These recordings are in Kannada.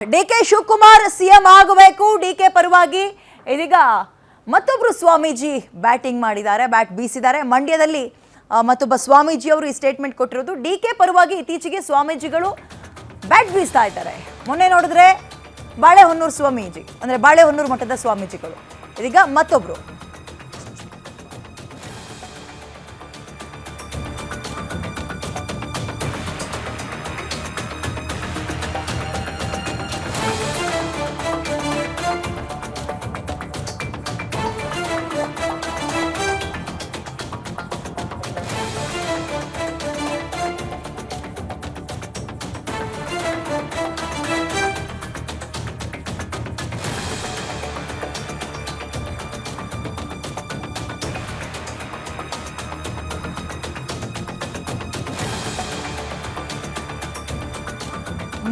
ಡಿಕೆ ಶಿವಕುಮಾರ್ ಸಿಎಂ ಆಗಬೇಕು. ಡಿಕೆ ಪರವಾಗಿ ಇದೀಗ ಮತ್ತೊಬ್ಬರು ಸ್ವಾಮೀಜಿ ಬ್ಯಾಟಿಂಗ್ ಮಾಡಿದ್ದಾರೆ, ಬ್ಯಾಟ್ ಬೀಸಿದ್ದಾರೆ. ಮಂಡ್ಯದಲ್ಲಿ ಮತ್ತೊಬ್ಬ ಸ್ವಾಮೀಜಿ ಅವರು ಈ ಸ್ಟೇಟ್ಮೆಂಟ್ ಕೊಟ್ಟಿರೋದು. ಡಿಕೆ ಪರವಾಗಿ ಇತ್ತೀಚೆಗೆ ಸ್ವಾಮೀಜಿಗಳು ಬ್ಯಾಟ್ ಬೀಸ್ತಾ ಇದ್ದಾರೆ. ಮೊನ್ನೆ ನೋಡಿದ್ರೆ ಬಾಳೆಹೊನ್ನೂರು ಸ್ವಾಮೀಜಿ, ಅಂದ್ರೆ ಬಾಳೆಹೊನ್ನೂರು ಮಠದ ಸ್ವಾಮೀಜಿಗಳು, ಇದೀಗ ಮತ್ತೊಬ್ರು.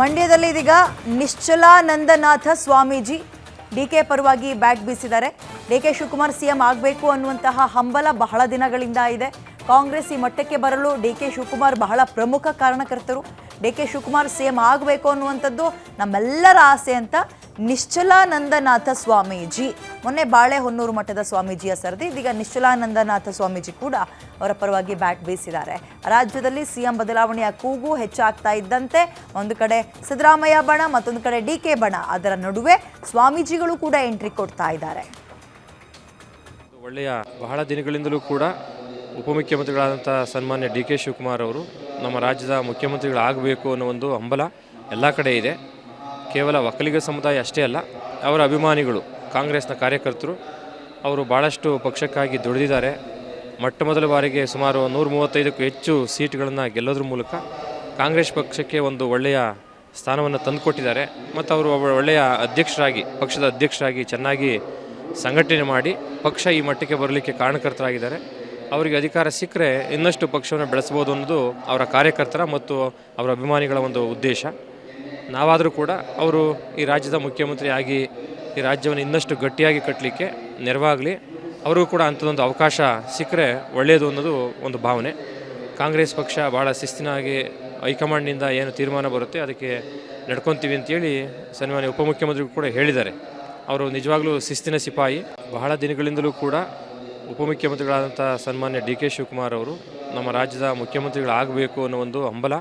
ಮಂಡ್ಯದಲ್ಲಿ ಇದೀಗ ನಿಶ್ಚಲಾನಂದನಾಥ ಸ್ವಾಮೀಜಿ ಡಿಕೆ ಪರವಾಗಿ ಬ್ಯಾಟ್ ಬೀಸಿದ್ದಾರೆ. ಡಿಕೆ ಶಿವಕುಮಾರ್ ಸಿಎಂ ಆಗಬೇಕು ಅನ್ನುವಂತಹ ಹಂಬಲ ಬಹಳ ದಿನಗಳಿಂದ ಇದೆ. ಕಾಂಗ್ರೆಸ್ ಈ ಮಟ್ಟಕ್ಕೆ ಬರಲು ಡಿಕೆ ಶಿವಕುಮಾರ್ ಬಹಳ ಪ್ರಮುಖ ಕಾರಣಕರ್ತರು. ಡಿಕೆ ಶಿವಕುಮಾರ್ ಸಿಎಂ ಆಗಬೇಕು ಅನ್ನುವಂಥದ್ದು ನಮ್ಮೆಲ್ಲರ ಆಸೆ ಅಂತ ನಿಶ್ಚಲಾನಂದನಾಥ ಸ್ವಾಮೀಜಿ, ಮೊನ್ನೆ ಬಾಳೆಹೊನ್ನೂರು ಮಠದ ಸ್ವಾಮೀಜಿಯ ಸರದಿ, ಇದೀಗ ನಿಶ್ಚಲಾನಂದನಾಥ ಸ್ವಾಮೀಜಿ ಕೂಡ ಅವರ ಪರವಾಗಿ ಬ್ಯಾಟ್ ಬೀಸಿದ್ದಾರೆ. ರಾಜ್ಯದಲ್ಲಿ ಸಿಎಂ ಬದಲಾವಣೆಯ ಕೂಗು ಹೆಚ್ಚಾಗ್ತಾ ಇದ್ದಂತೆ ಒಂದು ಕಡೆ ಸಿದ್ದರಾಮಯ್ಯ ಬಣ, ಮತ್ತೊಂದು ಕಡೆ ಡಿಕೆ ಬಣ, ಅದರ ನಡುವೆ ಸ್ವಾಮೀಜಿಗಳು ಕೂಡ ಎಂಟ್ರಿ ಕೊಡ್ತಾ ಇದ್ದಾರೆ. ಒಳ್ಳೆಯ ಬಹಳ ದಿನಗಳಿಂದಲೂ ಕೂಡ ಉಪಮುಖ್ಯಮಂತ್ರಿಗಳಾದಂಥ ಸನ್ಮಾನ್ಯ ಡಿ.ಕೆ. ಶಿವಕುಮಾರ್ ಅವರು ನಮ್ಮ ರಾಜ್ಯದ ಮುಖ್ಯಮಂತ್ರಿಗಳಾಗಬೇಕು ಅನ್ನೋ ಒಂದು ಹಂಬಲ ಎಲ್ಲ ಕಡೆ ಇದೆ. ಕೇವಲ ಒಕ್ಕಲಿಗ ಸಮುದಾಯ ಅಷ್ಟೇ ಅಲ್ಲ, ಅವರ ಅಭಿಮಾನಿಗಳು, ಕಾಂಗ್ರೆಸ್ನ ಕಾರ್ಯಕರ್ತರು ಅವರು ಭಾಳಷ್ಟು ಪಕ್ಷಕ್ಕಾಗಿ ದುಡಿದಿದ್ದಾರೆ. ಮೊಟ್ಟ ಮೊದಲ ಬಾರಿಗೆ ಸುಮಾರು 135ಕ್ಕೂ ಹೆಚ್ಚು ಸೀಟ್ಗಳನ್ನು ಗೆಲ್ಲೋದ್ರ ಮೂಲಕ ಕಾಂಗ್ರೆಸ್ ಪಕ್ಷಕ್ಕೆ ಒಂದು ಒಳ್ಳೆಯ ಸ್ಥಾನವನ್ನು ತಂದುಕೊಟ್ಟಿದ್ದಾರೆ. ಮತ್ತು ಅವರು ಒಬ್ಬ ಒಳ್ಳೆಯ ಅಧ್ಯಕ್ಷರಾಗಿ, ಪಕ್ಷದ ಅಧ್ಯಕ್ಷರಾಗಿ ಚೆನ್ನಾಗಿ ಸಂಘಟನೆ ಮಾಡಿ ಪಕ್ಷ ಈ ಮಟ್ಟಕ್ಕೆ ಬರಲಿಕ್ಕೆ ಕಾರಣಕರ್ತರಾಗಿದ್ದಾರೆ. ಅವರಿಗೆ ಅಧಿಕಾರ ಸಿಕ್ಕರೆ ಇನ್ನಷ್ಟು ಪಕ್ಷವನ್ನು ಬೆಳೆಸ್ಬೋದು ಅನ್ನೋದು ಅವರ ಕಾರ್ಯಕರ್ತರ ಮತ್ತು ಅವರ ಅಭಿಮಾನಿಗಳ ಒಂದು ಉದ್ದೇಶ. ನಾವಾದರೂ ಕೂಡ ಅವರು ಈ ರಾಜ್ಯದ ಮುಖ್ಯಮಂತ್ರಿ ಆಗಿ ಈ ರಾಜ್ಯವನ್ನು ಇನ್ನಷ್ಟು ಗಟ್ಟಿಯಾಗಿ ಕಟ್ಟಲಿಕ್ಕೆ ನೆರವಾಗಲಿ, ಅವ್ರಿಗೂ ಕೂಡ ಅಂಥದ್ದೊಂದು ಅವಕಾಶ ಸಿಕ್ಕರೆ ಒಳ್ಳೆಯದು ಅನ್ನೋದು ಒಂದು ಭಾವನೆ. ಕಾಂಗ್ರೆಸ್ ಪಕ್ಷ ಭಾಳ ಶಿಸ್ತಿನಾಗಿ ಹೈಕಮಾಂಡ್ನಿಂದ ಏನು ತೀರ್ಮಾನ ಬರುತ್ತೆ ಅದಕ್ಕೆ ನಡ್ಕೊತೀವಿ ಅಂತೇಳಿ ಸನ್ಮಾನ್ಯ ಉಪಮುಖ್ಯಮಂತ್ರಿಗಳು ಕೂಡ ಹೇಳಿದ್ದಾರೆ. ಅವರು ನಿಜವಾಗ್ಲೂ ಶಿಸ್ತಿನ ಸಿಪಾಯಿ. ಬಹಳ ದಿನಗಳಿಂದಲೂ ಕೂಡ ಉಪಮುಖ್ಯಮಂತ್ರಿಗಳಾದಂಥ ಸನ್ಮಾನ್ಯ ಡಿ.ಕೆ. ಶಿವಕುಮಾರ್ ಅವರು ನಮ್ಮ ರಾಜ್ಯದ ಮುಖ್ಯಮಂತ್ರಿಗಳಾಗಬೇಕು ಅನ್ನೋ ಒಂದು ಹಂಬಲ